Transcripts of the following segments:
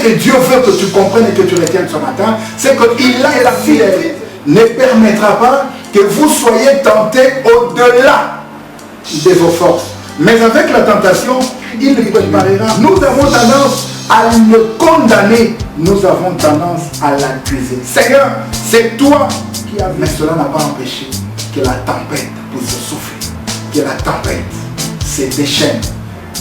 que Dieu veut que tu comprennes et que tu retiennes ce matin, c'est qu'il a la fidélité ne permettra pas que vous soyez tentés au-delà de vos forces. Mais avec la tentation, il le préparera. Nous avons tendance à le condamner. Nous avons tendance à l'accuser. Seigneur, c'est toi qui as... Mais cela n'a pas empêché que la tempête puisse souffler. Que la tempête se déchaîne.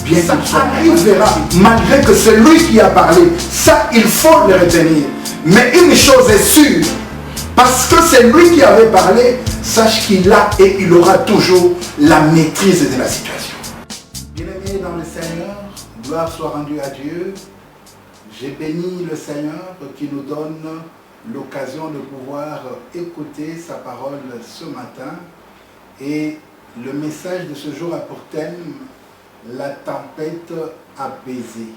Bien ça arrivera, malgré que c'est lui qui a parlé. Ça, il faut le retenir. Mais une chose est sûre, parce que c'est lui qui avait parlé, sache qu'il a et il aura toujours la maîtrise de la situation. Bien-aimés dans le Seigneur, gloire soit rendue à Dieu. J'ai béni le Seigneur qui nous donne l'occasion de pouvoir écouter sa parole ce matin. Et le message de ce jour a pour thème la tempête apaisée.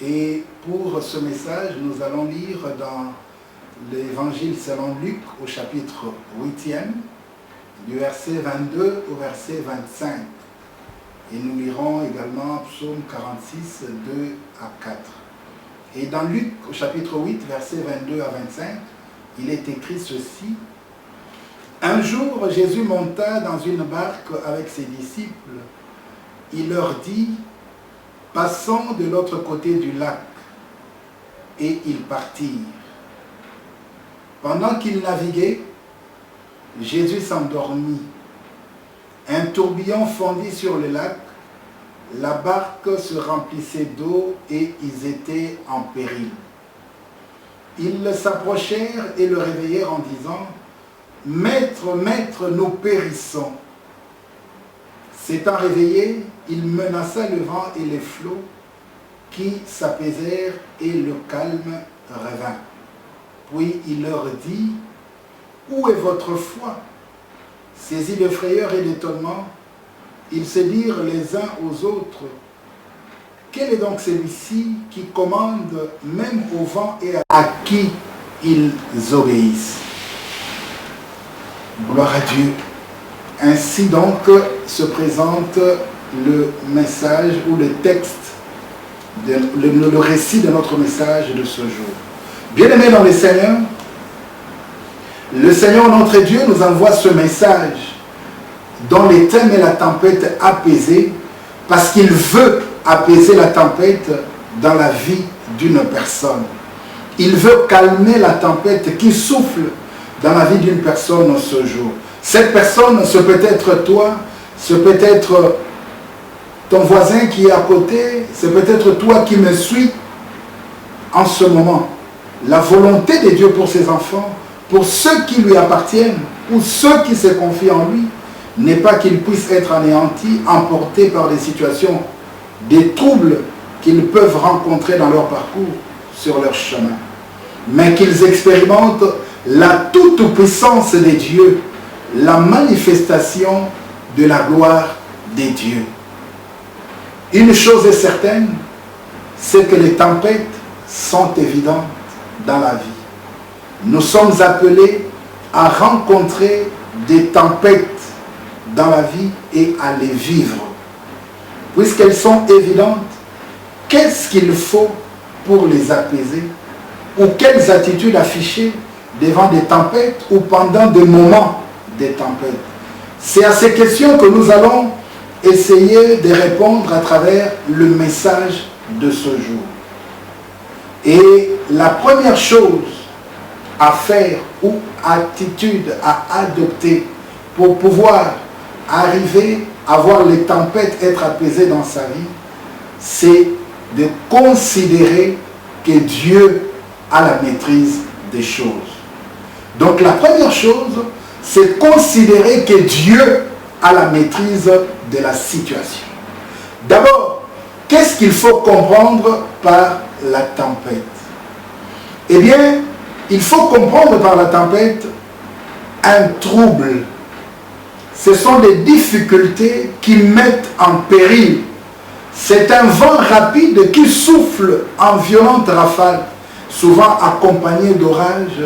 Et pour ce message, nous allons lire dans l'Évangile selon Luc au chapitre 8e, du verset 22 au verset 25. Et nous lirons également Psaume 46, 2 à 4. Et dans Luc au chapitre 8, verset 22 à 25, il est écrit ceci. Un jour, Jésus monta dans une barque avec ses disciples. Il leur dit, passons de l'autre côté du lac. Et ils partirent. Pendant qu'ils naviguaient, Jésus s'endormit. Un tourbillon fondit sur le lac. La barque se remplissait d'eau et ils étaient en péril. Ils s'approchèrent et le réveillèrent en disant, « Maître, Maître, nous périssons. » S'étant réveillé, il menaça le vent et les flots qui s'apaisèrent et le calme revint. Puis il leur dit, « Où est votre foi ?» Saisis de frayeur et d'étonnement, ils se dirent les uns aux autres, « Quel est donc celui-ci qui commande même au vent et à qui ils obéissent ?» Gloire à Dieu. Ainsi donc se présente le message ou le texte, le récit de notre message de ce jour. Bien-aimés dans le Seigneur notre Dieu nous envoie ce message dont le thème est la tempête apaisée, parce qu'il veut apaiser la tempête dans la vie d'une personne. Il veut calmer la tempête qui souffle dans la vie d'une personne ce jour. Cette personne, ce peut être toi, ce peut être ton voisin qui est à côté, c'est peut-être toi qui me suis en ce moment. La volonté de Dieu pour ses enfants, pour ceux qui lui appartiennent, ou ceux qui se confient en lui, n'est pas qu'ils puissent être anéantis, emportés par des situations, des troubles qu'ils peuvent rencontrer dans leur parcours, sur leur chemin, mais qu'ils expérimentent la toute-puissance de Dieu, la manifestation de la gloire des dieux. Une chose est certaine, c'est que les tempêtes sont évidentes dans la vie. Nous sommes appelés à rencontrer des tempêtes dans la vie et à les vivre. Puisqu'elles sont évidentes, qu'est-ce qu'il faut pour les apaiser? Ou quelles attitudes afficher devant des tempêtes ou pendant des moments des tempêtes? C'est à ces questions que nous allons essayer de répondre à travers le message de ce jour. Et la première chose à faire ou attitude à adopter pour pouvoir arriver à voir les tempêtes être apaisées dans sa vie, c'est de considérer que Dieu a la maîtrise des choses. Donc la première chose, c'est considérer que Dieu a la maîtrise de la situation. D'abord, qu'est-ce qu'il faut comprendre par la tempête? Eh bien, il faut comprendre par la tempête un trouble. Ce sont des difficultés qui mettent en péril. C'est un vent rapide qui souffle en violentes rafales, souvent accompagné d'orages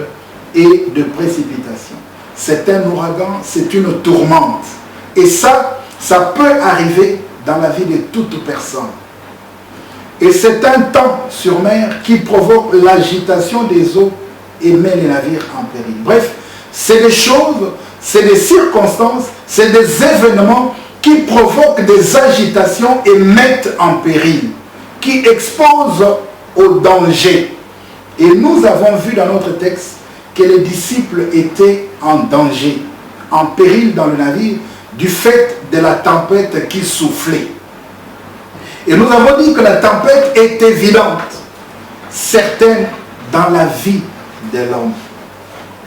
et de précipitations. C'est un ouragan, c'est une tourmente. Et ça peut arriver dans la vie de toute personne. Et c'est un temps sur mer qui provoque l'agitation des eaux et met les navires en péril. Bref, c'est des choses, c'est des circonstances, c'est des événements qui provoquent des agitations et mettent en péril, qui exposent au danger. Et nous avons vu dans notre texte que les disciples étaient en danger, en péril dans le navire, du fait de la tempête qui soufflait. Et nous avons dit que la tempête est évidente, certaine dans la vie de l'homme.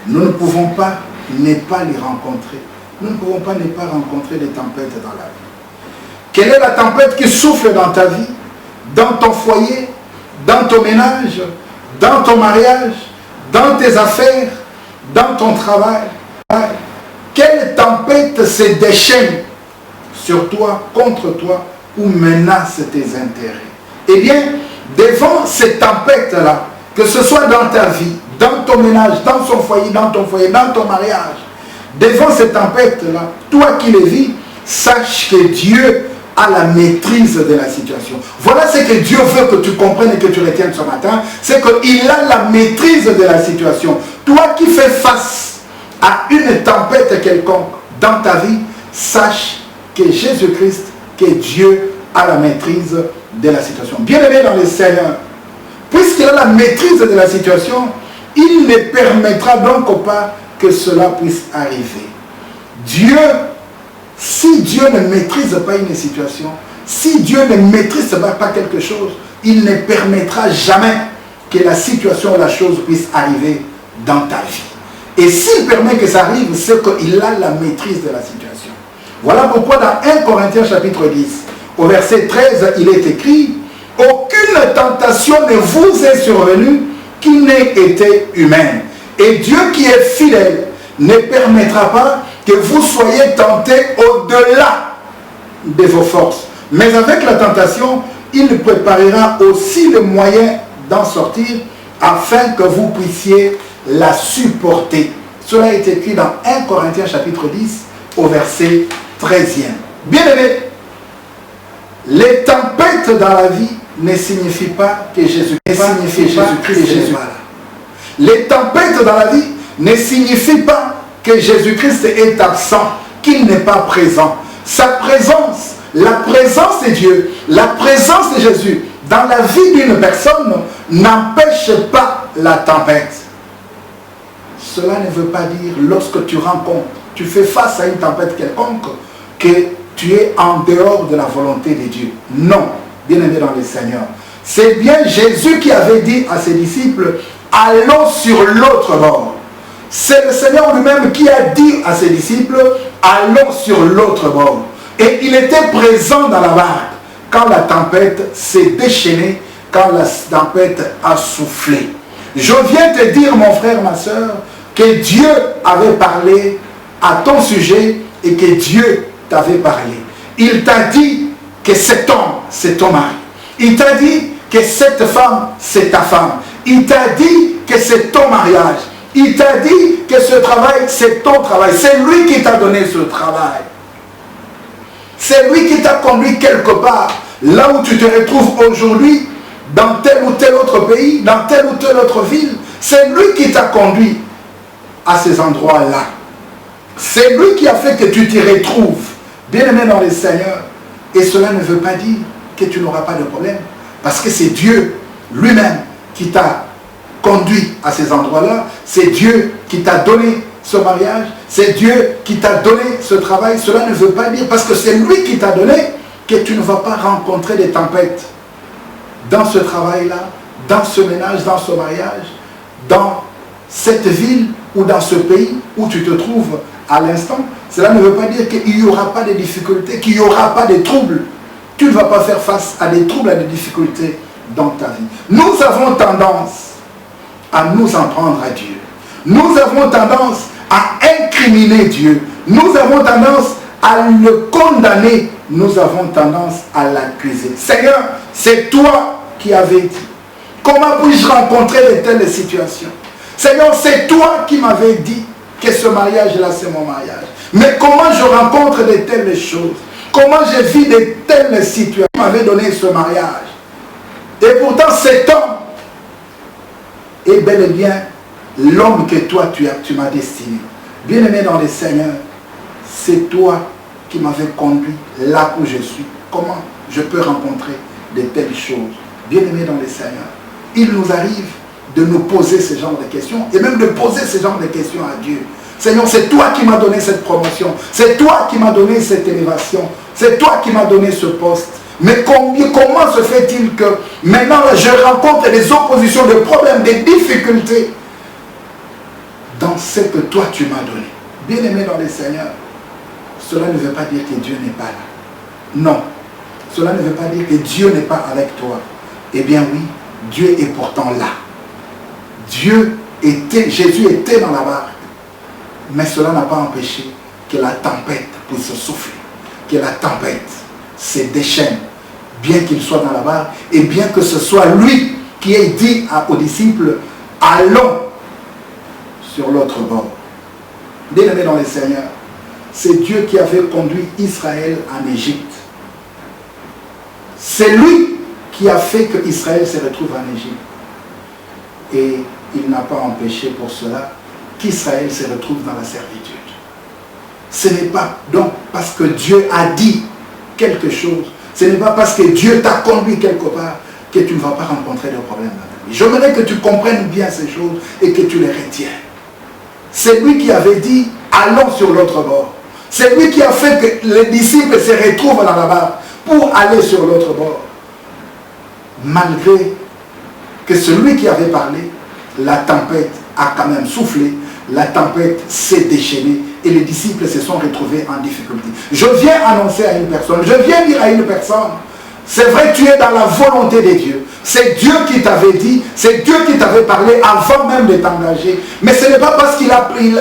Nous ne pouvons pas ne pas les rencontrer. Nous ne pouvons pas ne pas rencontrer des tempêtes dans la vie. Quelle est la tempête qui souffle dans ta vie, dans ton foyer, dans ton ménage, dans ton mariage, dans tes affaires, dans ton travail? Quelle tempête se déchaîne sur toi, contre toi, ou menace tes intérêts? Eh bien, devant ces tempêtes-là, que ce soit dans ta vie, dans ton ménage, dans ton foyer, dans ton mariage, devant ces tempêtes-là, toi qui les vis, sache que Dieu a la maîtrise de la situation. Voilà ce que Dieu veut que tu comprennes et que tu retiennes ce matin, c'est qu'il a la maîtrise de la situation. Toi qui fais face à une tempête quelconque dans ta vie, sache que Jésus-Christ, que Dieu a la maîtrise de la situation. Bien-aimé dans le Seigneur, puisqu'il a la maîtrise de la situation, il ne permettra donc pas que cela puisse arriver. Dieu, si Dieu ne maîtrise pas une situation, si Dieu ne maîtrise pas quelque chose, il ne permettra jamais que la situation, la chose puisse arriver dans ta vie. Et s'il permet que ça arrive, c'est qu'il a la maîtrise de la situation. Voilà pourquoi dans 1 Corinthiens chapitre 10, au verset 13, il est écrit: « Aucune tentation ne vous est survenue qui n'ait été humaine. Et Dieu qui est fidèle ne permettra pas que vous soyez tentés au-delà de vos forces. Mais avec la tentation, il préparera aussi le moyen d'en sortir afin que vous puissiez la supporter. » Cela est écrit dans 1 Corinthiens chapitre 10 au verset 13e. Bien-aimés, les tempêtes dans la vie ne signifient pas que Jésus-Christ est là. Les tempêtes dans la vie ne signifient pas que Jésus-Christ est absent, qu'il n'est pas présent. Sa présence, la présence de Dieu, la présence de Jésus dans la vie d'une personne n'empêche pas la tempête. Cela ne veut pas dire lorsque tu rencontres, tu fais face à une tempête quelconque, que tu es en dehors de la volonté de Dieu. Non, bien-aimé dans le Seigneur. C'est bien Jésus qui avait dit à ses disciples: allons sur l'autre bord. C'est le Seigneur lui-même qui a dit à ses disciples: allons sur l'autre bord. Et il était présent dans la barque quand la tempête s'est déchaînée, quand la tempête a soufflé. Je viens te dire, mon frère, ma soeur, que Dieu avait parlé à ton sujet et que Dieu t'avait parlé. Il t'a dit que cet homme, c'est ton mari. Il t'a dit que cette femme, c'est ta femme. Il t'a dit que c'est ton mariage. Il t'a dit que ce travail, c'est ton travail. C'est lui qui t'a donné ce travail. C'est lui qui t'a conduit quelque part, là où tu te retrouves aujourd'hui, dans tel ou tel autre pays, dans telle ou telle autre ville. C'est lui qui t'a conduit à ces endroits-là. C'est lui qui a fait que tu t'y retrouves, bien-aimé dans le Seigneur. Et cela ne veut pas dire que tu n'auras pas de problème, parce que c'est Dieu lui-même qui t'a conduit à ces endroits-là. C'est Dieu qui t'a donné ce mariage, c'est Dieu qui t'a donné ce travail. Cela ne veut pas dire, parce que c'est lui qui t'a donné, que tu ne vas pas rencontrer des tempêtes dans ce travail-là, dans ce ménage, dans ce mariage, dans cette ville ou dans ce pays où tu te trouves à l'instant. Cela ne veut pas dire qu'il n'y aura pas de difficultés, qu'il n'y aura pas de troubles. Tu ne vas pas faire face à des troubles, à des difficultés dans ta vie. Nous avons tendance à nous en prendre à Dieu. Nous avons tendance à incriminer Dieu. Nous avons tendance à le condamner. Nous avons tendance à l'accuser. Seigneur, c'est toi qui avais dit. Comment puis-je rencontrer de telles situations? Seigneur, c'est toi qui m'avais dit que ce mariage-là, c'est mon mariage. Mais comment je rencontre de telles choses? Comment je vis de telles situations? Tu m'avais donné ce mariage. Et pourtant cet homme est bel et bien l'homme que toi tu m'as destiné. Bien-aimé dans le Seigneur, c'est toi qui m'avais conduit là où je suis. Comment je peux rencontrer de telles choses? Bien-aimé dans le Seigneur, il nous arrive de nous poser ce genre de questions et même de poser ce genre de questions à Dieu. Seigneur, c'est toi qui m'as donné cette promotion, c'est toi qui m'as donné cette élévation, c'est toi qui m'as donné ce poste. Mais comment se fait-il que maintenant je rencontre des oppositions, des problèmes, des difficultés dans ce que toi tu m'as donné? Bien-aimé dans le Seigneur, cela ne veut pas dire que Dieu n'est pas là. Non, cela ne veut pas dire que Dieu n'est pas avec toi. Eh bien oui, Dieu est pourtant là. Jésus était dans la barque. Mais cela n'a pas empêché que la tempête puisse souffler, que la tempête se déchaîne, bien qu'il soit dans la barque, et bien que ce soit lui qui ait dit aux disciples, allons sur l'autre bord. Bien-aimé dans le Seigneur, c'est Dieu qui avait conduit Israël en Égypte. C'est lui qui a fait que Israël se retrouve en Égypte. Et il n'a pas empêché pour cela qu'Israël se retrouve dans la servitude. Ce n'est pas donc parce que Dieu a dit quelque chose, ce n'est pas parce que Dieu t'a conduit quelque part que tu ne vas pas rencontrer de problèmes dans ta vie. J'aimerais que tu comprennes bien ces choses et que tu les retiennes. C'est lui qui avait dit, allons sur l'autre bord. C'est lui qui a fait que les disciples se retrouvent dans la barque pour aller sur l'autre bord. Malgré que celui qui avait parlé, la tempête a quand même soufflé, la tempête s'est déchaînée et les disciples se sont retrouvés en difficulté. Je viens annoncer à une personne, je viens dire à une personne, c'est vrai, tu es dans la volonté de Dieu. C'est Dieu qui t'avait dit, c'est Dieu qui t'avait parlé avant même de t'engager. Mais ce n'est pas parce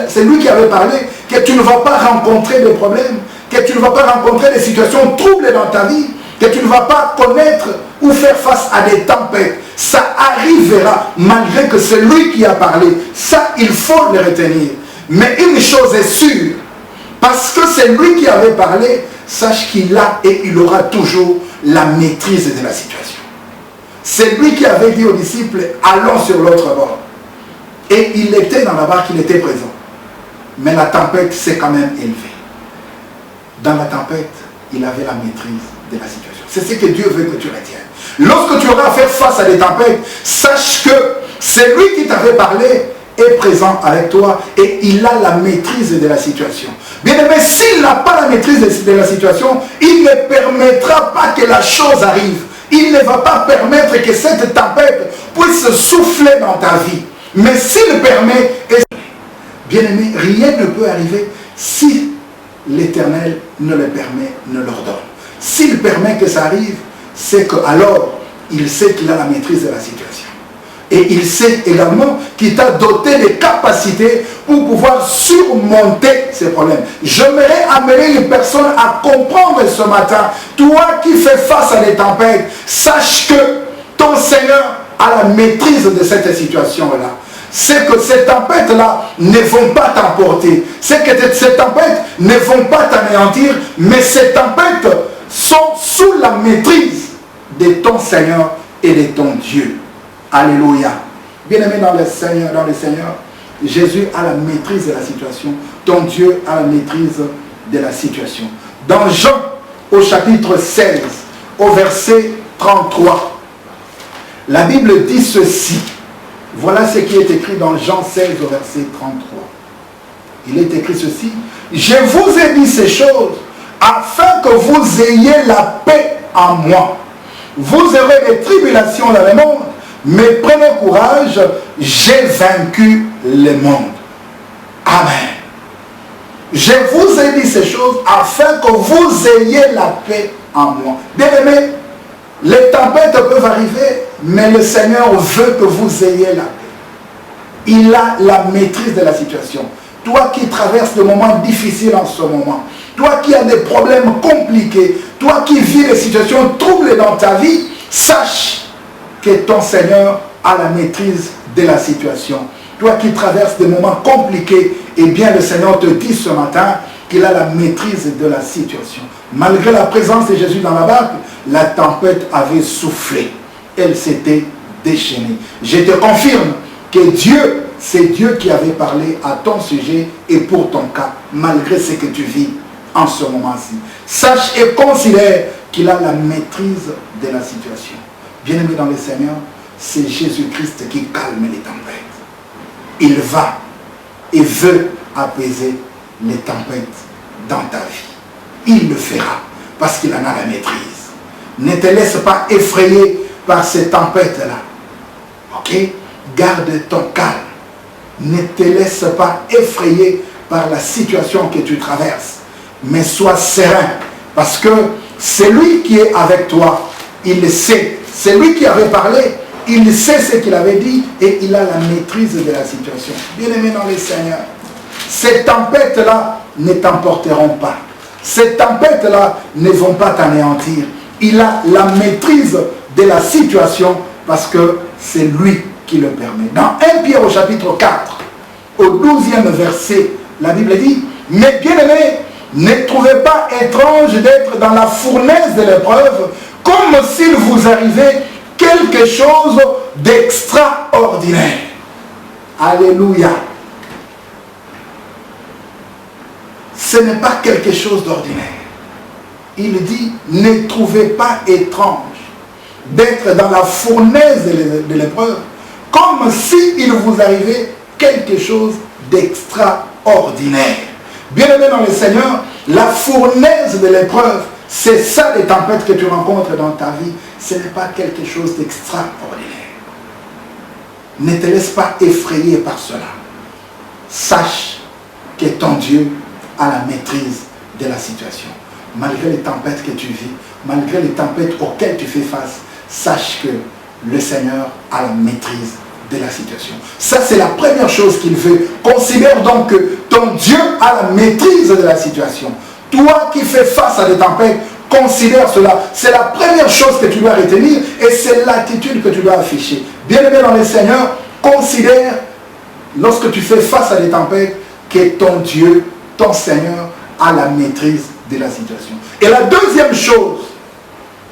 c'est lui qui avait parlé que tu ne vas pas rencontrer de problèmes, que tu ne vas pas rencontrer des situations troubles dans ta vie, que tu ne vas pas connaître ou faire face à des tempêtes. Ça arrivera malgré que c'est lui qui a parlé. Ça, il faut le retenir. Mais une chose est sûre, parce que c'est lui qui avait parlé, sache qu'il a et il aura toujours la maîtrise de la situation. C'est lui qui avait dit aux disciples, allons sur l'autre bord. Et il était dans la barque, il était présent. Mais la tempête s'est quand même élevée. Dans la tempête, il avait la maîtrise de la situation. C'est ce que Dieu veut que tu retiennes. Lorsque tu auras à faire face à des tempêtes, sache que c'est lui qui t'avait parlé, est présent avec toi et il a la maîtrise de la situation. Bien aimé, s'il n'a pas la maîtrise de la situation, il ne permettra pas que la chose arrive. Il ne va pas permettre que cette tempête puisse souffler dans ta vie. Mais s'il permet, bien aimé, rien ne peut arriver si l'Éternel ne le permet, ne l'ordonne. S'il permet que ça arrive, c'est qu'alors, il sait qu'il a la maîtrise de la situation. Et il sait également qu'il t'a doté des capacités pour pouvoir surmonter ces problèmes. J'aimerais amener une personne à comprendre ce matin, toi qui fais face à des tempêtes, sache que ton Seigneur a la maîtrise de cette situation-là. C'est que ces tempêtes-là ne vont pas t'emporter. C'est que ces tempêtes ne vont pas t'anéantir, mais ces tempêtes sont sous la maîtrise de ton Seigneur et de ton Dieu. Alléluia. Bien-aimé dans le Seigneur, Jésus a la maîtrise de la situation. Ton Dieu a la maîtrise de la situation. Dans Jean, au chapitre 16, au verset 33, la Bible dit ceci. Voilà ce qui est écrit dans Jean 16, au verset 33. Il est écrit ceci. Je vous ai dit ces choses afin que vous ayez la paix en moi. Vous aurez des tribulations dans le monde, mais prenez courage, j'ai vaincu le monde. Amen. Je vous ai dit ces choses afin que vous ayez la paix en moi. Bien aimé, les tempêtes peuvent arriver, mais le Seigneur veut que vous ayez la paix. Il a la maîtrise de la situation. Toi qui traverses des moments difficiles en ce moment, toi qui as des problèmes compliqués, toi qui vis des situations troubles dans ta vie, sache que ton Seigneur a la maîtrise de la situation. Toi qui traverses des moments compliqués, eh bien le Seigneur te dit ce matin qu'il a la maîtrise de la situation. Malgré la présence de Jésus dans la barque, la tempête avait soufflé. elle s'était déchaînée. Je te confirme que Dieu, c'est Dieu qui avait parlé à ton sujet et pour ton cas, malgré ce que tu vis en ce moment-ci. Sache et considère qu'il a la maîtrise de la situation. Bien-aimé dans le Seigneur, c'est Jésus-Christ qui calme les tempêtes. Il va et veut apaiser les tempêtes dans ta vie. Il le fera parce qu'il en a la maîtrise. Ne te laisse pas effrayer par ces tempêtes-là. Ok? Garde ton calme. Ne te laisse pas effrayer par la situation que tu traverses. Mais sois serein parce que c'est lui qui est avec toi. Il le sait. C'est lui qui avait parlé. Il sait ce qu'il avait dit et il a la maîtrise de la situation. Bien-aimé dans le Seigneur, ces tempêtes-là ne t'emporteront pas. Ces tempêtes-là ne vont pas t'anéantir. Il a la maîtrise de la situation parce que c'est lui qui le permet. Dans 1 Pierre au chapitre 4, au 12e verset, la Bible dit, « Mais bien-aimés, ne trouvez pas étrange d'être dans la fournaise de l'épreuve, comme s'il vous arrivait quelque chose d'extraordinaire. » Alléluia. Ce n'est pas quelque chose d'ordinaire. Il dit, ne trouvez pas étrange d'être dans la fournaise de l'épreuve, comme s'il vous arrivait quelque chose d'extraordinaire. Bien-aimé dans le Seigneur, la fournaise de l'épreuve, c'est ça les tempêtes que tu rencontres dans ta vie. Ce n'est pas quelque chose d'extraordinaire. Ne te laisse pas effrayer par cela. Sache que ton Dieu a la maîtrise de la situation. Malgré les tempêtes que tu vis, malgré les tempêtes auxquelles tu fais face, sache que le Seigneur a la maîtrise de la situation. Ça, c'est la première chose qu'il veut. Considère donc que ton Dieu a la maîtrise de la situation. Toi qui fais face à des tempêtes, considère cela. C'est la première chose que tu dois retenir et c'est l'attitude que tu dois afficher. Bien-aimé dans le Seigneur, considère, lorsque tu fais face à des tempêtes, que ton Dieu, ton Seigneur, a la maîtrise de la situation. Et la deuxième chose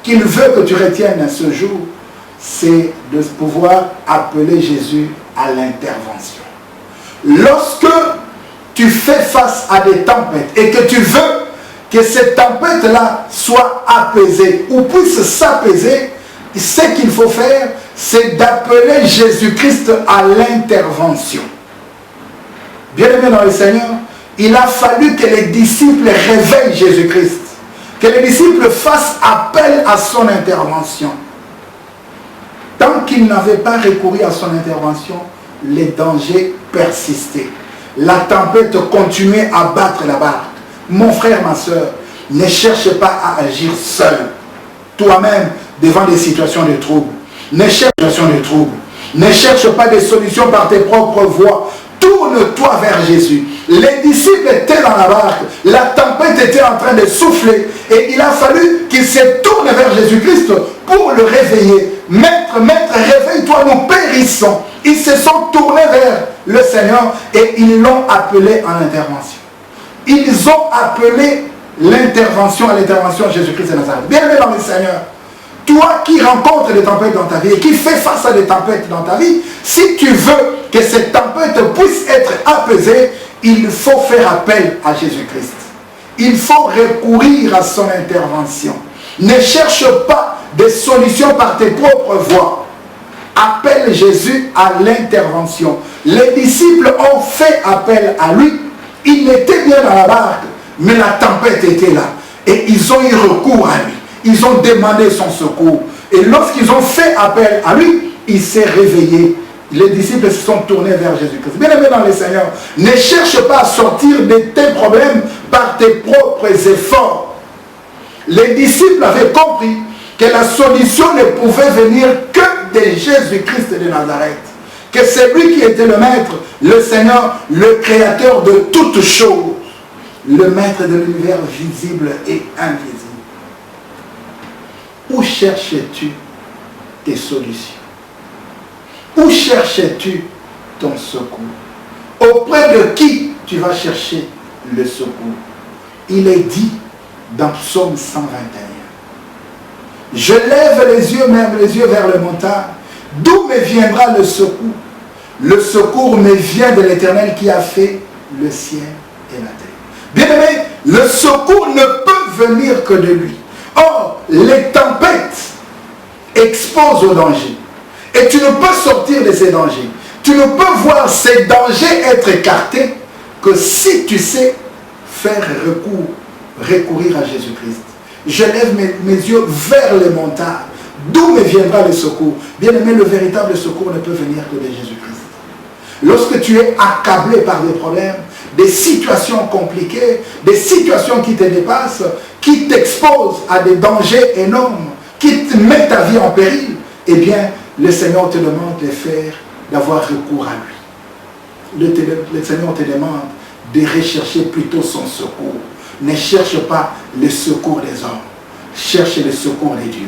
qu'il veut que tu retiennes ce jour, c'est de pouvoir appeler Jésus à l'intervention. Lorsque tu fais face à des tempêtes et que tu veux que cette tempête-là soit apaisée ou puisse s'apaiser, ce qu'il faut faire, c'est d'appeler Jésus-Christ à l'intervention. Bien-aimé dans le Seigneur, il a fallu que les disciples réveillent Jésus-Christ, que les disciples fassent appel à son intervention. Tant qu'ils n'avaient pas recouru à son intervention, les dangers persistaient. La tempête continuait à battre la barque. Mon frère, ma soeur, ne cherche pas à agir seul, toi-même, devant des situations de trouble. Ne cherche pas des solutions par tes propres voies. Tourne-toi vers Jésus. Les disciples étaient dans la barque, la tempête était en train de souffler et il a fallu qu'ils se tournent vers Jésus-Christ pour le réveiller. Maître, réveille-toi, nous périssons. Ils se sont tournés vers le Seigneur et ils l'ont appelé en intervention. Ils ont appelé l'intervention à l'intervention de Jésus-Christ de Nazareth. Bien-aimé dans le Seigneur, toi qui rencontres des tempêtes dans ta vie et qui fais face à des tempêtes dans ta vie, si tu veux que cette tempête puisse être apaisée, il faut faire appel à Jésus-Christ. Il faut recourir à son intervention. Ne cherche pas des solutions par tes propres voies. Appelle Jésus à l'intervention. Les disciples ont fait appel à lui. Il était bien dans la barque, mais la tempête était là. Et ils ont eu recours à lui. Ils ont demandé son secours. Et lorsqu'ils ont fait appel à lui, il s'est réveillé. Les disciples se sont tournés vers Jésus-Christ. Bien-aimé dans le Seigneur, ne cherche pas à sortir de tes problèmes par tes propres efforts. Les disciples avaient compris que la solution ne pouvait venir que de Jésus-Christ de Nazareth. Que c'est lui qui était le Maître, le Seigneur, le Créateur de toutes choses. Le Maître de l'univers visible et invisible. Où cherches-tu tes solutions? Où cherches-tu ton secours? Auprès de qui tu vas chercher le secours? Il est dit dans Psaume 121. Je lève les yeux, même les yeux vers le montagne. D'où me viendra le secours? Le secours me vient de l'Éternel qui a fait le ciel et la terre. Bien-aimé, le secours ne peut venir que de lui. Or, les tempêtes exposent au danger. Et tu ne peux sortir de ces dangers. Tu ne peux voir ces dangers être écartés que si tu sais faire recourir à Jésus-Christ. Je lève mes yeux vers les montagnes. D'où me viendra le secours? Bien-aimé, le véritable secours ne peut venir que de Jésus-Christ. Lorsque tu es accablé par des problèmes, des situations compliquées, des situations qui te dépassent, qui t'exposent à des dangers énormes, qui te mettent ta vie en péril, eh bien, le Seigneur te demande d'avoir recours à lui. Le Seigneur te demande de rechercher plutôt son secours. Ne cherche pas le secours des hommes. Cherche le secours des dieux.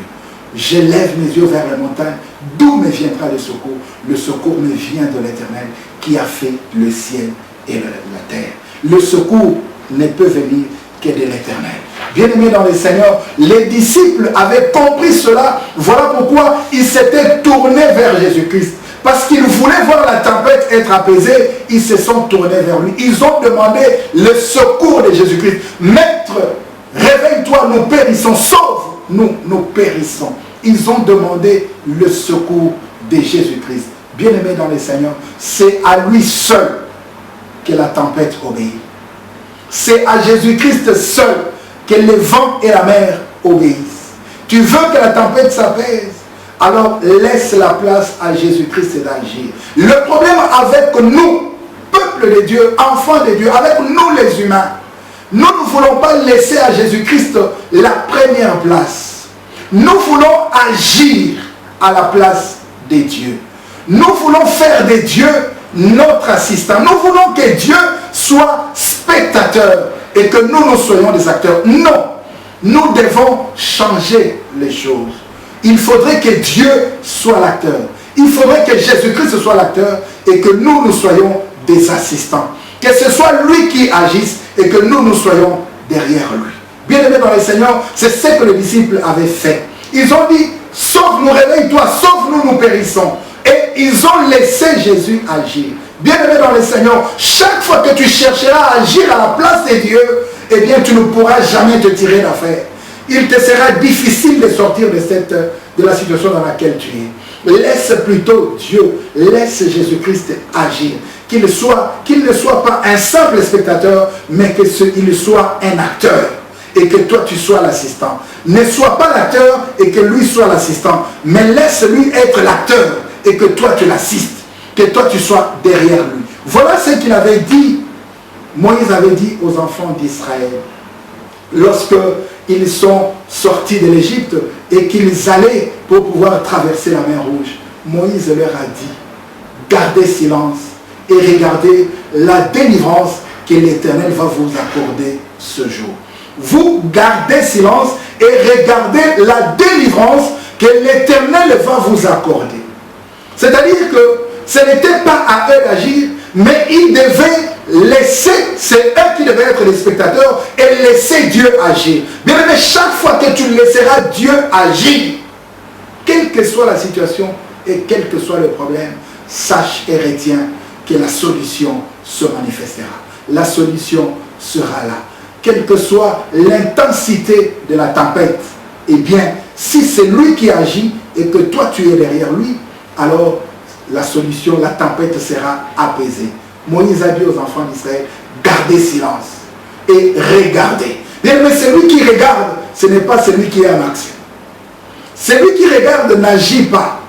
Je lève mes yeux vers la montagne. D'où me viendra le secours? Le secours me vient de l'Éternel qui a fait le ciel et la terre. Le secours ne peut venir que de l'Éternel. Bien-aimés dans le Seigneur, les disciples avaient compris cela. Voilà pourquoi ils s'étaient tournés vers Jésus-Christ. Parce qu'ils voulaient voir la tempête être apaisée, ils se sont tournés vers lui. Ils ont demandé le secours de Jésus-Christ. Maître, réveille-toi, nous périssons. Sauve-nous, nous périssons. Ils ont demandé le secours de Jésus-Christ. Bien-aimés dans le Seigneur, c'est à lui seul que la tempête obéit. C'est à Jésus-Christ seul que le vent et la mer obéissent. Tu veux que la tempête s'apaise? Alors laisse la place à Jésus-Christ d'agir. Le problème avec nous, peuple de Dieu, enfants de Dieu, avec nous les humains, nous ne voulons pas laisser à Jésus-Christ la première place. Nous voulons agir à la place des dieux. Nous voulons faire de Dieu notre assistant. Nous voulons que Dieu soit spectateur et que nous soyons des acteurs. Non, nous devons changer les choses. Il faudrait que Dieu soit l'acteur. Il faudrait que Jésus-Christ soit l'acteur et que nous soyons des assistants. Que ce soit lui qui agisse et que nous soyons derrière lui. Bien-aimés dans le Seigneur, c'est ce que les disciples avaient fait. Ils ont dit, sauve-nous, réveille-toi, sauve-nous, nous périssons. Et ils ont laissé Jésus agir. Bien-aimés dans le Seigneur, chaque fois que tu chercheras à agir à la place de Dieu, eh bien tu ne pourras jamais te tirer d'affaire. Il te sera difficile de sortir de la situation dans laquelle tu es. Laisse plutôt Dieu, laisse Jésus-Christ agir. Qu'il ne soit pas un simple spectateur, mais qu'il soit un acteur. Et que toi tu sois l'assistant. Ne sois pas l'acteur et que lui soit l'assistant. Mais laisse-lui être l'acteur et que toi tu l'assistes. Que toi tu sois derrière lui. Voilà ce qu'il avait dit. Moïse avait dit aux enfants d'Israël. Lorsque ils sont sortis de l'Égypte et qu'ils allaient pour pouvoir traverser la mer Rouge, Moïse leur a dit, gardez silence et regardez la délivrance que l'Éternel va vous accorder ce jour. Vous gardez silence et regardez la délivrance que l'Éternel va vous accorder. C'est-à-dire que ce n'était pas à eux d'agir, mais ils devaient laisser, c'est eux qui devaient être les spectateurs et laisser Dieu agir. Bien aimé, chaque fois que tu laisseras Dieu agir, quelle que soit la situation et quel que soit le problème, sache et retiens que la solution se manifestera. La solution sera là. Quelle que soit l'intensité de la tempête, eh bien, si c'est lui qui agit et que toi tu es derrière lui, alors la solution, la tempête sera apaisée. Moïse a dit aux enfants d'Israël, gardez silence et regardez. Mais celui qui regarde, ce n'est pas celui qui est en action. Celui qui regarde n'agit pas.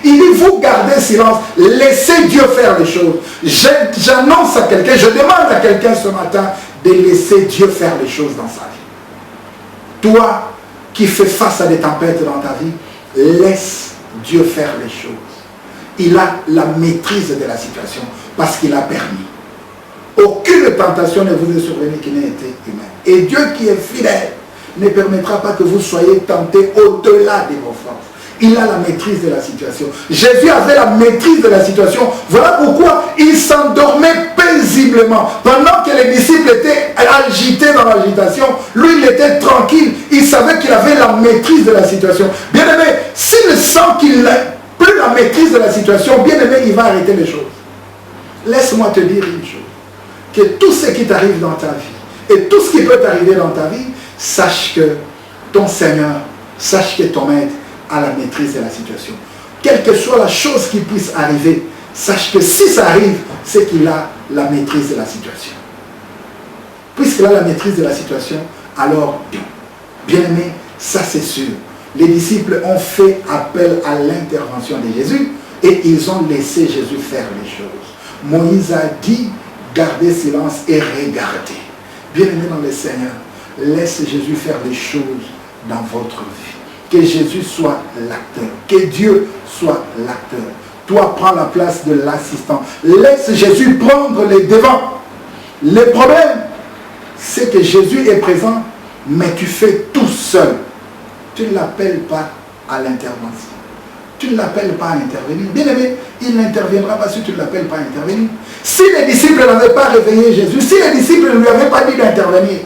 Il dit, vous gardez silence, laissez Dieu faire les choses. J'annonce à quelqu'un, je demande à quelqu'un ce matin de laisser Dieu faire les choses dans sa vie. Toi qui fais face à des tempêtes dans ta vie, laisse Dieu faire les choses. Il a la maîtrise de la situation parce qu'il a permis. Aucune tentation ne vous est survenue qui n'ait été humaine. Et Dieu qui est fidèle ne permettra pas que vous soyez tentés au-delà de vos forces. Il a la maîtrise de la situation. Jésus avait la maîtrise de la situation. Voilà pourquoi il s'endormait paisiblement paisiblement. Pendant que les disciples étaient agités dans l'agitation, lui, il était tranquille. Il savait qu'il avait la maîtrise de la situation. Bien aimé, s'il sent qu'il n'a plus la maîtrise de la situation, bien aimé, il va arrêter les choses. Laisse-moi te dire une chose. Que tout ce qui t'arrive dans ta vie, et tout ce qui peut t'arriver dans ta vie, sache que ton Seigneur, sache que ton Maître a la maîtrise de la situation. Quelle que soit la chose qui puisse arriver, sache que si ça arrive, c'est qu'il a la maîtrise de la situation. Puisqu'il a la maîtrise de la situation, alors, bien aimé, ça c'est sûr. Les disciples ont fait appel à l'intervention de Jésus et ils ont laissé Jésus faire les choses. Moïse a dit, gardez silence et regardez. Bien aimé dans le Seigneur, laisse Jésus faire les choses dans votre vie. Que Jésus soit l'acteur, que Dieu soit l'acteur. Toi, prends la place de l'assistant. Laisse Jésus prendre les devants. Le problème, c'est que Jésus est présent, mais tu fais tout seul. Tu ne l'appelles pas à l'intervention. Tu ne l'appelles pas à intervenir. Bien aimé, il n'interviendra pas si tu ne l'appelles pas à intervenir. Si les disciples n'avaient pas réveillé Jésus, si les disciples ne lui avaient pas dit d'intervenir,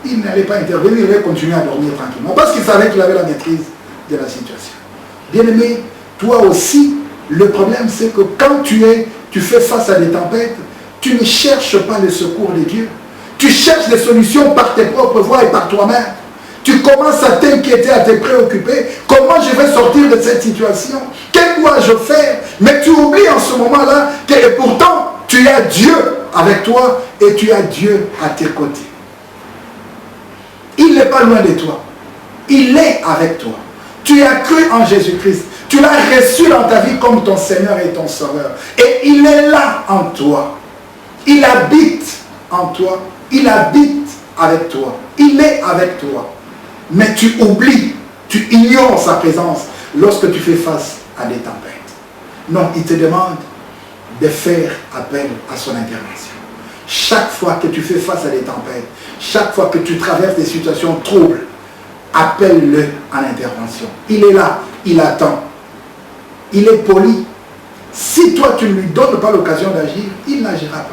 il n'allait pas intervenir, il allait continuer à dormir tranquillement. Parce qu'il savait qu'il avait la maîtrise de la situation. Bien aimé, toi aussi, le problème c'est que quand tu fais face à des tempêtes, tu ne cherches pas le secours de Dieu. Tu cherches des solutions par tes propres voies et par toi-même. Tu commences à t'inquiéter, à te préoccuper. Comment je vais sortir de cette situation? Que dois-je faire? Mais tu oublies en ce moment-là que pourtant, tu as Dieu avec toi et tu as Dieu à tes côtés. Il n'est pas loin de toi. Il est avec toi. Tu as cru en Jésus-Christ. Tu l'as reçu dans ta vie comme ton Seigneur et ton Sauveur. Et il est là en toi. Il habite en toi. Il habite avec toi. Il est avec toi. Mais tu oublies, tu ignores sa présence lorsque tu fais face à des tempêtes. Non, il te demande de faire appel à son intervention. Chaque fois que tu fais face à des tempêtes, chaque fois que tu traverses des situations troubles, appelle-le à l'intervention. Il est là, il attend. Il est poli. Si toi tu ne lui donnes pas l'occasion d'agir, il n'agira pas.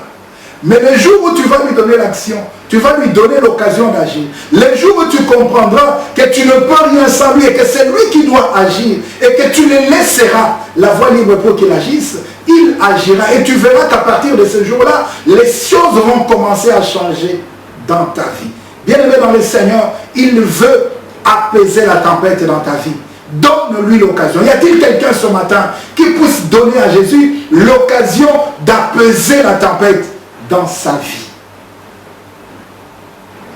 Mais le jour où tu vas lui donner l'action, tu vas lui donner l'occasion d'agir. Le jour où tu comprendras que tu ne peux rien sans lui et que c'est lui qui doit agir et que tu le laisseras la voie libre pour qu'il agisse, il agira. Et tu verras qu'à partir de ce jour-là, les choses vont commencer à changer dans ta vie. Bien-aimé dans le Seigneur, il veut apaiser la tempête dans ta vie. Donne-lui l'occasion. Y a-t-il quelqu'un ce matin qui puisse donner à Jésus l'occasion d'apaiser la tempête dans sa vie?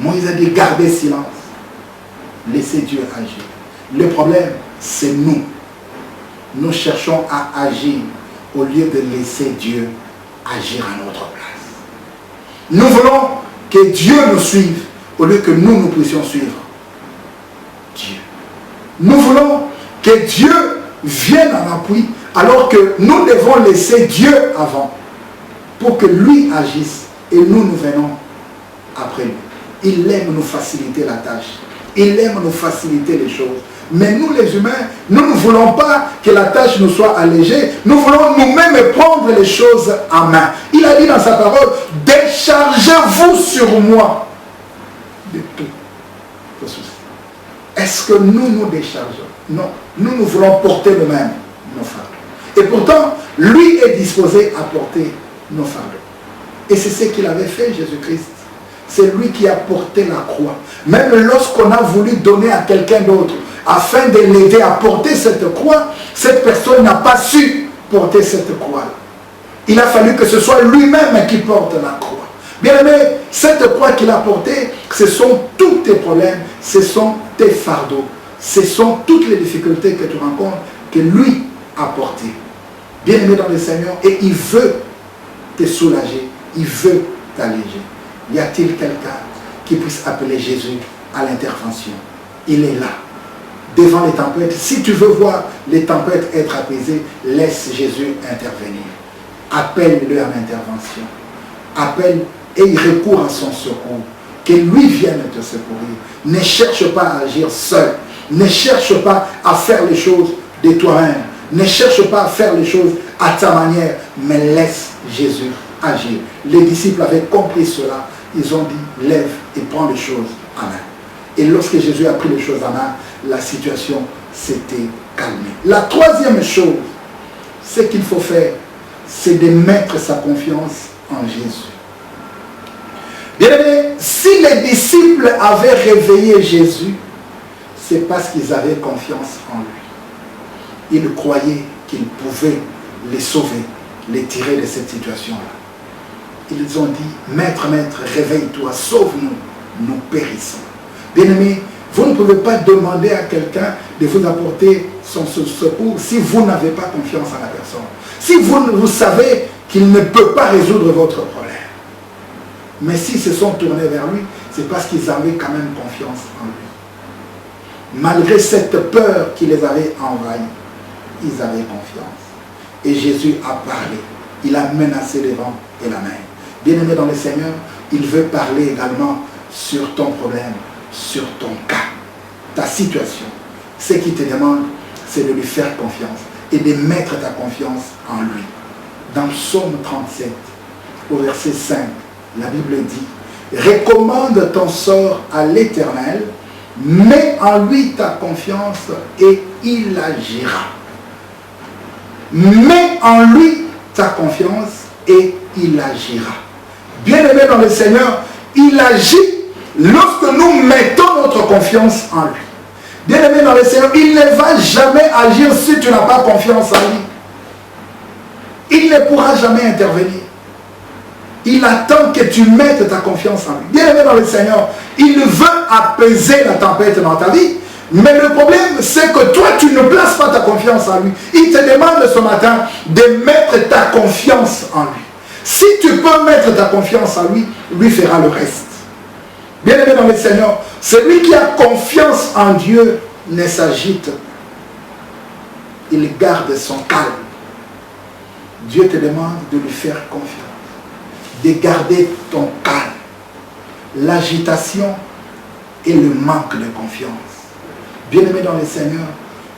Moïse a dit, gardez silence. Laissez Dieu agir. Le problème, c'est nous. Nous cherchons à agir au lieu de laisser Dieu agir à notre place. Nous voulons que Dieu nous suive au lieu que nous puissions suivre Dieu. Nous voulons que Dieu vienne en appui alors que nous devons laisser Dieu avant pour que lui agisse et nous venons après lui. Il aime nous faciliter la tâche. Il aime nous faciliter les choses. Mais nous les humains, nous ne voulons pas que la tâche nous soit allégée. Nous voulons nous-mêmes prendre les choses en main. Il a dit dans sa parole, déchargez-vous sur moi de tout vos soucis. Est-ce que nous nous déchargeons? Non. Nous voulons porter nous-mêmes nos fardeaux. Et pourtant, lui est disposé à porter nos fardeaux. Et c'est ce qu'il avait fait, Jésus-Christ. C'est lui qui a porté la croix. Même lorsqu'on a voulu donner à quelqu'un d'autre, afin de l'aider à porter cette croix, cette personne n'a pas su porter cette croix. Il a fallu que ce soit lui-même qui porte la croix. Bien aimé, cette croix qu'il a portée, ce sont tous tes problèmes, ce sont tes fardeaux, ce sont toutes les difficultés que tu rencontres, que lui a portées. Bien aimé dans le Seigneur, et il veut te soulager, il veut t'alléger. Y a-t-il quelqu'un qui puisse appeler Jésus à l'intervention? Il est là, devant les tempêtes. Si tu veux voir les tempêtes être apaisées, laisse Jésus intervenir. Appelle-le à l'intervention. Appelle et il recourt à son secours. Que lui vienne te secourir. Ne cherche pas à agir seul. Ne cherche pas à faire les choses de toi-même. Ne cherche pas à faire les choses à ta manière, mais laisse Jésus agir. Les disciples avaient compris cela. Ils ont dit, lève et prends les choses en main. Et lorsque Jésus a pris les choses en main, la situation s'était calmée. La troisième chose, ce qu'il faut faire, c'est de mettre sa confiance en Jésus. Bien aimé, si les disciples avaient réveillé Jésus, c'est parce qu'ils avaient confiance en lui. Ils croyaient qu'il pouvait les sauver, les tirer de cette situation-là. Ils ont dit, maître, maître, réveille-toi, sauve-nous, nous périssons. Bien aimé, vous ne pouvez pas demander à quelqu'un de vous apporter son secours si vous n'avez pas confiance en la personne. Si vous savez qu'il ne peut pas résoudre votre problème. Mais s'ils se sont tournés vers lui, c'est parce qu'ils avaient quand même confiance en lui. Malgré cette peur qui les avait envahis, ils avaient confiance. Et Jésus a parlé. Il a menacé les vents et la mer. Bien-aimé dans le Seigneur, il veut parler également sur ton problème, sur ton cas, ta situation. Ce qu'il te demande, c'est de lui faire confiance et de mettre ta confiance en lui. Dans Psaume 37, au verset 5, la Bible dit, recommande ton sort à l'Éternel, mets en lui ta confiance et il agira. Mets en lui ta confiance et il agira. Bien-aimé dans le Seigneur, il agit lorsque nous mettons notre confiance en lui. Bien-aimé dans le Seigneur, il ne va jamais agir si tu n'as pas confiance en lui. Il ne pourra jamais intervenir. Il attend que tu mettes ta confiance en lui. Bien-aimé dans le Seigneur, il veut apaiser la tempête dans ta vie. Mais le problème, c'est que toi, tu ne places pas ta confiance en lui. Il te demande ce matin de mettre ta confiance en lui. Si tu peux mettre ta confiance en lui, lui fera le reste. Bien-aimé dans le Seigneur, celui qui a confiance en Dieu ne s'agite pas. Il garde son calme. Dieu te demande de lui faire confiance, de garder ton calme. L'agitation et le manque de confiance. Bien-aimé dans le Seigneur,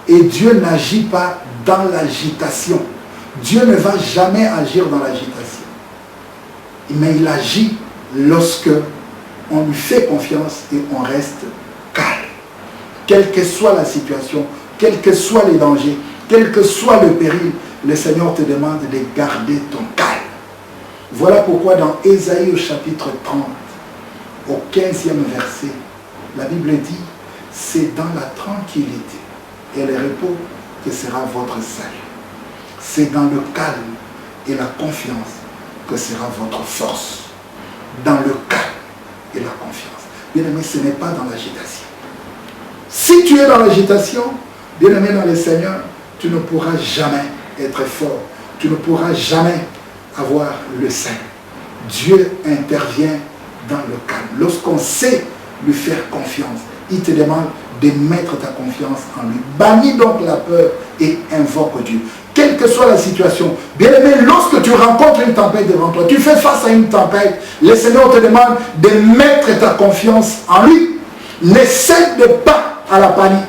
et Dieu n'agit pas dans l'agitation. Dieu ne va jamais agir dans l'agitation. Mais il agit lorsque on lui fait confiance et on reste calme. Quelle que soit la situation, quels que soient les dangers, quel que soit le péril, le Seigneur te demande de garder ton calme. Voilà pourquoi dans Ésaïe au chapitre 30, au 15e verset, la Bible dit, c'est dans la tranquillité et le repos que sera votre salut. C'est dans le calme et la confiance que sera votre force. Dans le calme et la confiance. Bien-aimé, ce n'est pas dans l'agitation. Si tu es dans l'agitation, bien-aimé dans le Seigneur, tu ne pourras jamais être fort. Tu ne pourras jamais avoir le saint. Dieu intervient dans le calme. Lorsqu'on sait lui faire confiance, il te demande de mettre ta confiance en lui. Bannis donc la peur et invoque Dieu. Quelle que soit la situation, bien aimé, lorsque tu rencontres une tempête devant toi, tu fais face à une tempête, le Seigneur te demande de mettre ta confiance en lui. Ne cède pas à la panique.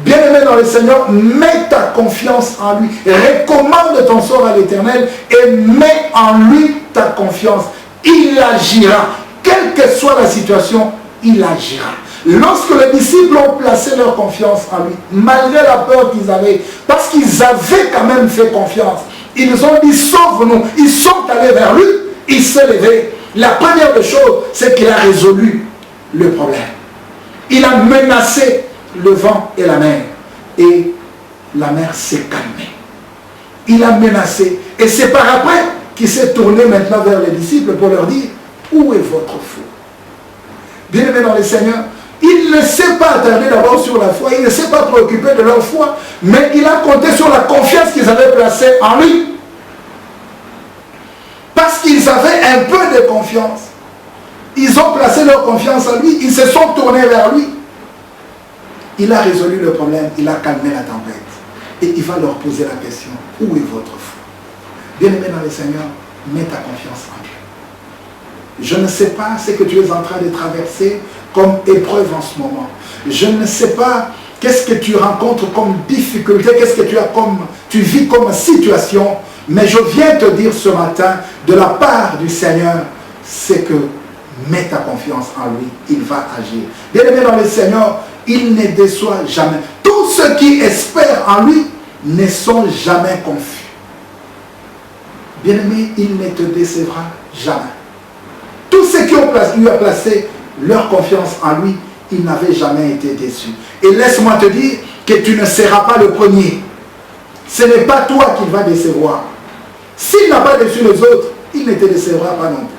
Bien-aimé dans le Seigneur, mets ta confiance en lui. Recommande ton sort à l'Éternel et mets en lui ta confiance. Il agira. Quelle que soit la situation, il agira. Lorsque les disciples ont placé leur confiance en lui, malgré la peur qu'ils avaient, parce qu'ils avaient quand même fait confiance, ils ont dit sauve-nous. Ils sont allés vers lui, il s'est levé. La première des choses, c'est qu'il a résolu le problème. Il a menacé le vent et la mer. Et la mer s'est calmée. Il a menacé. Et c'est par après qu'il s'est tourné maintenant vers les disciples pour leur dire, où est votre foi? Bien-aimé dans le Seigneur, il ne s'est pas attardé d'abord sur la foi, il ne s'est pas préoccupé de leur foi, mais il a compté sur la confiance qu'ils avaient placée en lui. Parce qu'ils avaient un peu de confiance. Ils ont placé leur confiance en lui, ils se sont tournés vers lui. Il a résolu le problème, il a calmé la tempête. Et il va leur poser la question, où est votre foi? Bien-aimé dans le Seigneur, mets ta confiance en Dieu. Je ne sais pas ce que tu es en train de traverser comme épreuve en ce moment. Je ne sais pas qu'est-ce que tu rencontres comme difficulté, qu'est-ce que tu vis comme situation. Mais je viens te dire ce matin, de la part du Seigneur, c'est que mets ta confiance en lui, il va agir. Bien-aimé dans le Seigneur, il ne déçoit jamais. Tous ceux qui espèrent en lui ne sont jamais confus. Bien-aimé, il ne te décevra jamais. Tous ceux qui lui ont placé leur confiance en lui, ils n'avaient jamais été déçus. Et laisse-moi te dire que tu ne seras pas le premier. Ce n'est pas toi qui va décevoir. S'il n'a pas déçu les autres, il ne te décevra pas non plus.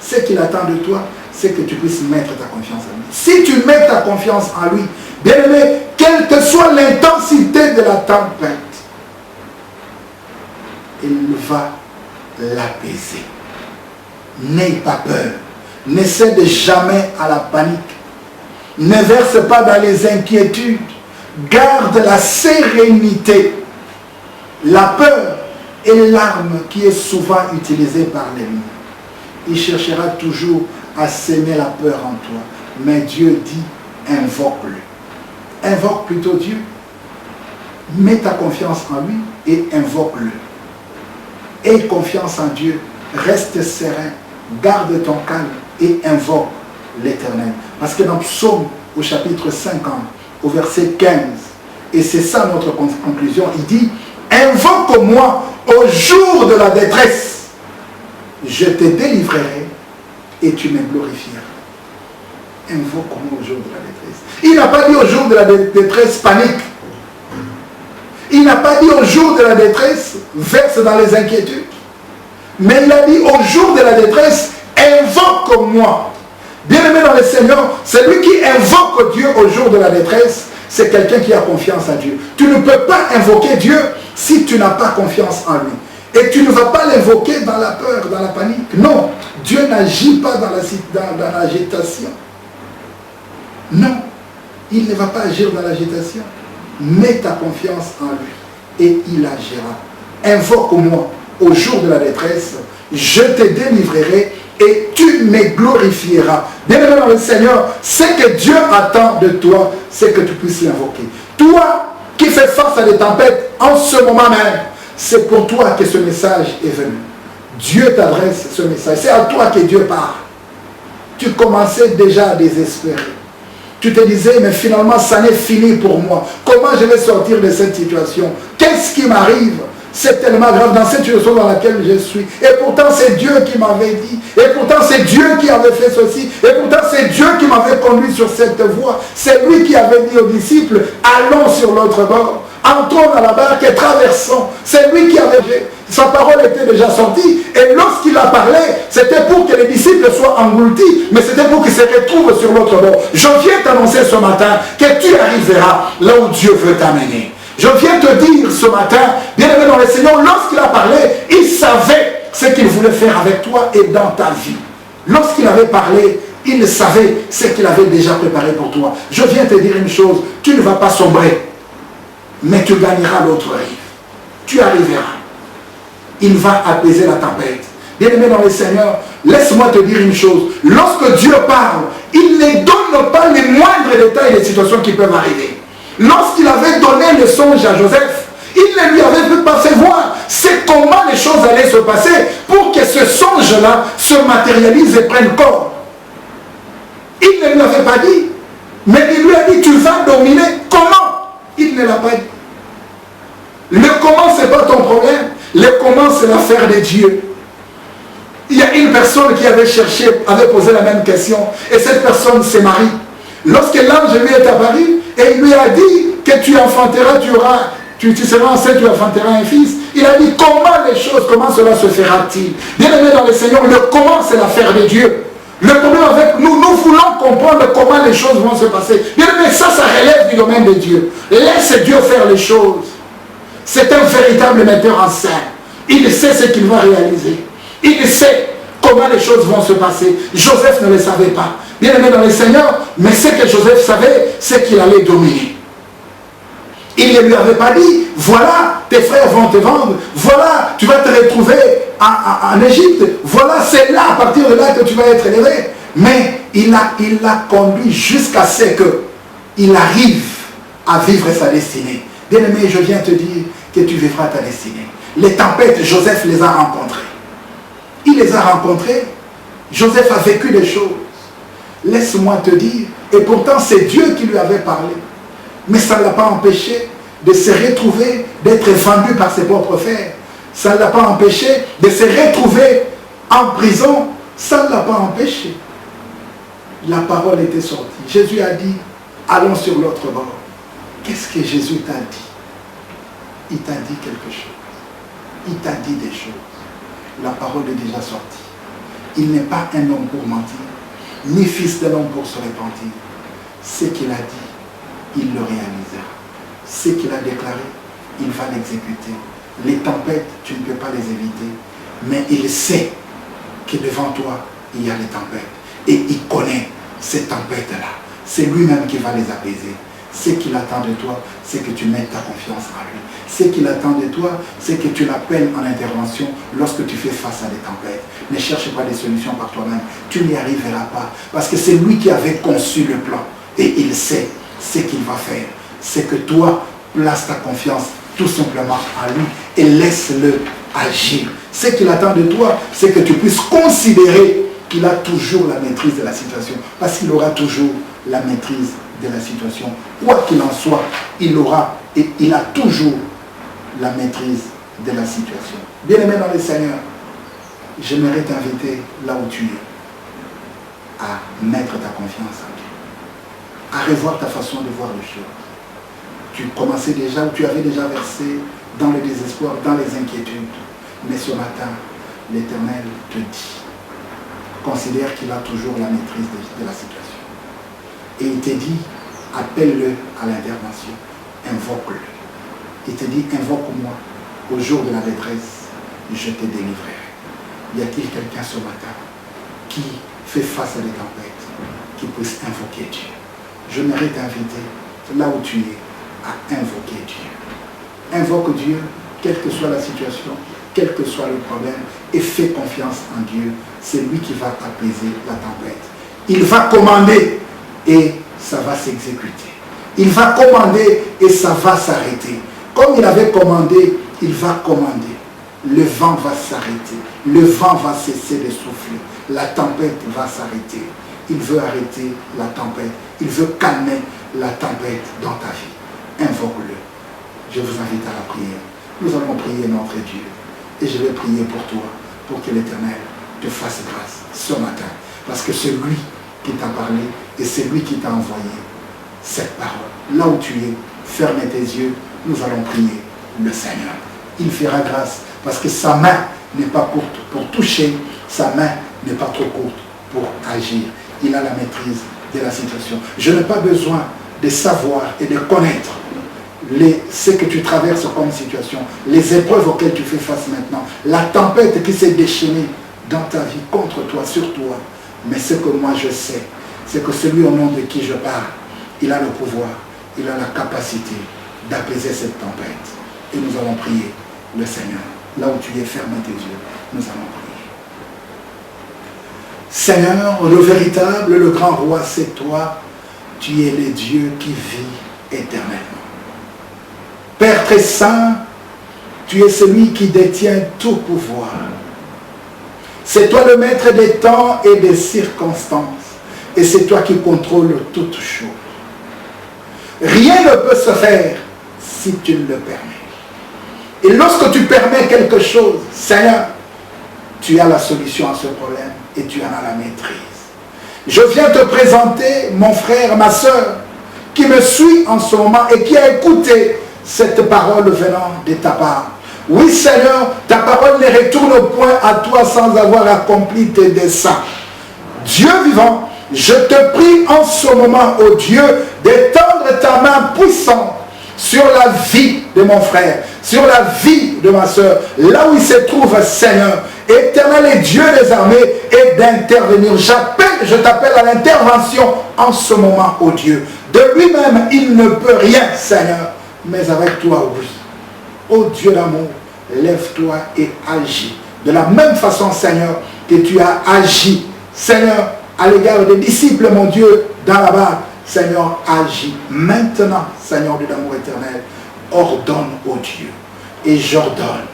Ce qu'il attend de toi, c'est que tu puisses mettre ta confiance en lui. Si tu mets ta confiance en lui, bien-aimé, quelle que soit l'intensité de la tempête, il va l'apaiser. N'aie pas peur. Ne cède jamais à la panique. Ne verse pas dans les inquiétudes. Garde la sérénité. La peur est l'arme qui est souvent utilisée par l'ennemi. Il cherchera toujours à semer la peur en toi. Mais Dieu dit, invoque-le. Invoque plutôt Dieu. Mets ta confiance en lui et invoque-le. Aie confiance en Dieu. Reste serein. Garde ton calme et invoque l'Éternel. Parce que dans Psaume, au chapitre 50, au verset 15, et c'est ça notre conclusion, il dit, invoque-moi au jour de la détresse. Je te délivrerai et tu me glorifieras. Invoque-moi au jour de la détresse. Il n'a pas dit au jour de la détresse panique. Il n'a pas dit au jour de la détresse verse dans les inquiétudes. Mais il a dit au jour de la détresse, invoque-moi. Bien-aimé dans le Seigneur, celui qui invoque Dieu au jour de la détresse, c'est quelqu'un qui a confiance en Dieu. Tu ne peux pas invoquer Dieu si tu n'as pas confiance en lui. Et tu ne vas pas l'invoquer dans la peur, dans la panique. Non, Dieu n'agit pas dans l'agitation. Non, il ne va pas agir dans l'agitation. Mets ta confiance en lui et il agira. Invoque-moi au jour de la détresse, je te délivrerai et tu me glorifieras. Bien-aimé dans le Seigneur, ce que Dieu attend de toi, c'est que tu puisses l'invoquer. Toi qui fais face à des tempêtes en ce moment même, c'est pour toi que ce message est venu. Dieu t'adresse ce message. C'est à toi que Dieu parle. Tu commençais déjà à désespérer. Tu te disais, mais finalement, ça n'est fini pour moi. Comment je vais sortir de cette situation? Qu'est-ce qui m'arrive? C'est tellement grave dans cette situation dans laquelle je suis. Et pourtant, c'est Dieu qui m'avait dit. Et pourtant, c'est Dieu qui avait fait ceci. Et pourtant, c'est Dieu qui m'avait conduit sur cette voie. C'est lui qui avait dit aux disciples, allons sur l'autre bord. Entrons dans la barque et traversons. C'est lui qui avait... Sa parole était déjà sortie. Et lorsqu'il a parlé, c'était pour que les disciples soient engloutis. Mais c'était pour qu'ils se retrouvent sur l'autre bord. Je viens t'annoncer ce matin que tu arriveras là où Dieu veut t'amener. Je viens te dire ce matin, bien-aimé dans le Seigneur, lorsqu'il a parlé, il savait ce qu'il voulait faire avec toi et dans ta vie. Lorsqu'il avait parlé, il savait ce qu'il avait déjà préparé pour toi. Je viens te dire une chose, tu ne vas pas sombrer, mais tu gagneras l'autre rive. Tu arriveras. Il va apaiser la tempête. Bien-aimé dans le Seigneur, laisse-moi te dire une chose. Lorsque Dieu parle, il ne donne pas les moindres détails des situations qui peuvent arriver. Lorsqu'il avait donné le songe à Joseph, il ne lui avait pas fait voir c'est comment les choses allaient se passer pour que ce songe-là se matérialise et prenne corps. Il ne lui avait pas dit, mais il lui a dit tu vas dominer. Comment? Il ne l'a pas dit. Le comment, ce n'est pas ton problème. Le comment, c'est l'affaire de Dieu. Il y a une personne qui avait cherché, avait posé la même question, et cette personne, c'est Marie. Lorsque l'ange lui est apparu, et il lui a dit que tu enfanteras, tu seras enceinte, tu enfanteras un fils. Il a dit comment les choses, comment cela se fera-t-il? Bien aimé dans le Seigneur, le comment c'est l'affaire de Dieu. Le problème avec nous, nous voulons comprendre comment les choses vont se passer. Bien aimé, ça relève du domaine de Dieu. Laisse Dieu faire les choses. C'est un véritable metteur en scène. Il sait ce qu'il va réaliser. Il sait comment les choses vont se passer. Joseph ne le savait pas. Bien aimé dans le Seigneur, mais ce que Joseph savait, c'est qu'il allait dominer. Il ne lui avait pas dit, voilà, tes frères vont te vendre, voilà, tu vas te retrouver en Égypte, voilà, c'est là, à partir de là que tu vas être élevé. Mais il l'a conduit jusqu'à ce qu'il arrive à vivre sa destinée. Bien-aimé, je viens te dire que tu vivras ta destinée. Les tempêtes, Joseph les a rencontrées. Il les a rencontrées. Joseph a vécu des choses. Laisse-moi te dire, et pourtant c'est Dieu qui lui avait parlé. Mais ça ne l'a pas empêché de se retrouver, d'être vendu par ses propres frères. Ça ne l'a pas empêché de se retrouver en prison. Ça ne l'a pas empêché. La parole était sortie. Jésus a dit, allons sur l'autre bord. Qu'est-ce que Jésus t'a dit? Il t'a dit quelque chose. Il t'a dit des choses. La parole est déjà sortie. Il n'est pas un homme pour mentir, ni fils de l'homme pour se repentir. Ce qu'il a dit, il le réalisera. Ce qu'il a déclaré, il va l'exécuter. Les tempêtes, tu ne peux pas les éviter. Mais il sait que devant toi, il y a les tempêtes. Et il connaît ces tempêtes-là. C'est lui-même qui va les apaiser. Ce qu'il attend de toi, c'est que tu mettes ta confiance en lui. Ce qu'il attend de toi, c'est que tu l'appelles en intervention lorsque tu fais face à des tempêtes. Ne cherche pas des solutions par toi-même. Tu n'y arriveras pas. Parce que c'est lui qui avait conçu le plan. Et il sait ce qu'il va faire. C'est que toi, place ta confiance tout simplement en lui et laisse-le agir. Ce qu'il attend de toi, c'est que tu puisses considérer qu'il a toujours la maîtrise de la situation. Parce qu'il aura toujours la maîtrise de la situation. Quoi qu'il en soit, il aura et il a toujours la maîtrise de la situation. Bien-aimé dans le Seigneur, j'aimerais t'inviter là où tu es à mettre ta confiance en Dieu, à revoir ta façon de voir les choses. Tu commençais déjà ou tu avais déjà versé dans le désespoir, dans les inquiétudes. Mais ce matin, l'Éternel te dit, considère qu'il a toujours la maîtrise de la situation. Et il te dit, appelle-le à l'intervention, invoque-le. Il te dit, invoque-moi au jour de la détresse, je te délivrerai. Y a-t-il quelqu'un ce matin qui fait face à des tempêtes, qui puisse invoquer Dieu? J'aimerais t'inviter, là où tu es, à invoquer Dieu. Invoque Dieu, quelle que soit la situation, quel que soit le problème, et fais confiance en Dieu. C'est lui qui va apaiser la tempête. Il va commander et ça va s'exécuter. Il va commander et ça va s'arrêter. Comme il avait commandé, il va commander. Le vent va s'arrêter. Le vent va cesser de souffler. La tempête va s'arrêter. Il veut arrêter la tempête. Il veut calmer la tempête dans ta vie. Invoque-le. Je vous invite à la prière. Nous allons prier notre Dieu. Et je vais prier pour toi, pour que l'Éternel te fasse grâce ce matin. Parce que c'est lui qui t'a parlé et c'est lui qui t'a envoyé cette parole. Là où tu es, ferme tes yeux, nous allons prier le Seigneur. Il fera grâce parce que sa main n'est pas courte pour toucher, sa main n'est pas trop courte pour agir. Il a la maîtrise de la situation. Je n'ai pas besoin de savoir et de connaître ce que tu traverses comme situation, les épreuves auxquelles tu fais face maintenant, la tempête qui s'est déchaînée dans ta vie, contre toi, sur toi. Mais ce que moi je sais, c'est que celui au nom de qui je parle, il a le pouvoir, il a la capacité d'apaiser cette tempête. Et nous allons prier le Seigneur. Là où tu es, ferme tes yeux, nous allons prier. Seigneur, le véritable, le grand roi, c'est toi. Tu es le Dieu qui vit éternellement. Père très saint, tu es celui qui détient tout pouvoir. C'est toi le maître des temps et des circonstances. Et c'est toi qui contrôles toutes choses. Rien ne peut se faire si tu le permets. Et lorsque tu permets quelque chose, Seigneur, tu as la solution à ce problème et tu en as la maîtrise. Je viens te présenter mon frère, ma soeur, qui me suit en ce moment et qui a écouté cette parole venant de ta part. Oui, Seigneur, ta parole ne retourne point à toi sans avoir accompli tes desseins. Dieu vivant, je te prie en ce moment, ô Dieu, d'étendre ta main puissante sur la vie de mon frère, sur la vie de ma soeur, là où il se trouve, Seigneur, éternel et Dieu des armées, et d'intervenir. Je t'appelle à l'intervention en ce moment, ô Dieu. De lui-même, il ne peut rien, Seigneur, mais avec toi, oui. Ô Dieu d'amour, lève-toi et agis. De la même façon, Seigneur, que tu as agi, Seigneur, à l'égard des disciples, mon Dieu, dans la barque, Seigneur, agis maintenant, Seigneur de l'amour éternel. Ordonne au Dieu. Et j'ordonne,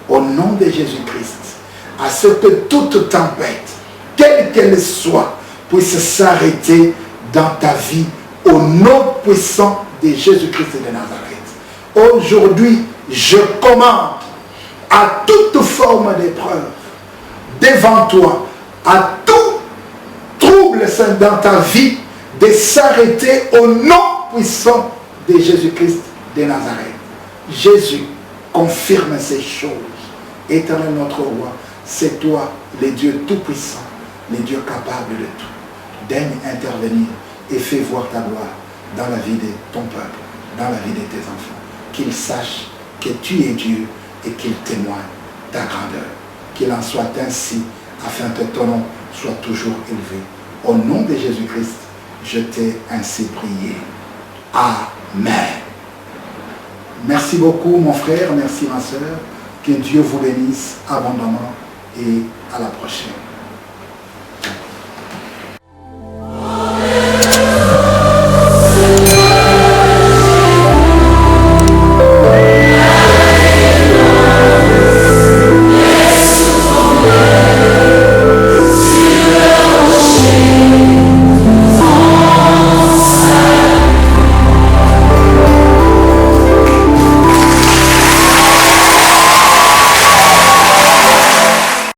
au nom de Jésus-Christ, à ce que toute tempête, quelle qu'elle soit, puisse s'arrêter dans ta vie, au nom puissant de Jésus-Christ de Nazareth. Aujourd'hui, je commande à toute forme d'épreuve devant toi, à tout trouble dans ta vie, de s'arrêter au nom puissant de Jésus-Christ de Nazareth. Jésus confirme ces choses. Éternel notre roi, c'est toi, le Dieu tout-puissant, le Dieu capable de tout. Daigne intervenir et fais voir ta gloire dans la vie de ton peuple, dans la vie de tes enfants. Qu'ils sachent que tu es Dieu et qu'ils témoignent ta grandeur. Qu'il en soit ainsi, afin que ton nom soit toujours élevé. Au nom de Jésus-Christ, je t'ai ainsi prié. Amen. Merci beaucoup mon frère, merci ma soeur. Que Dieu vous bénisse abondamment et à la prochaine.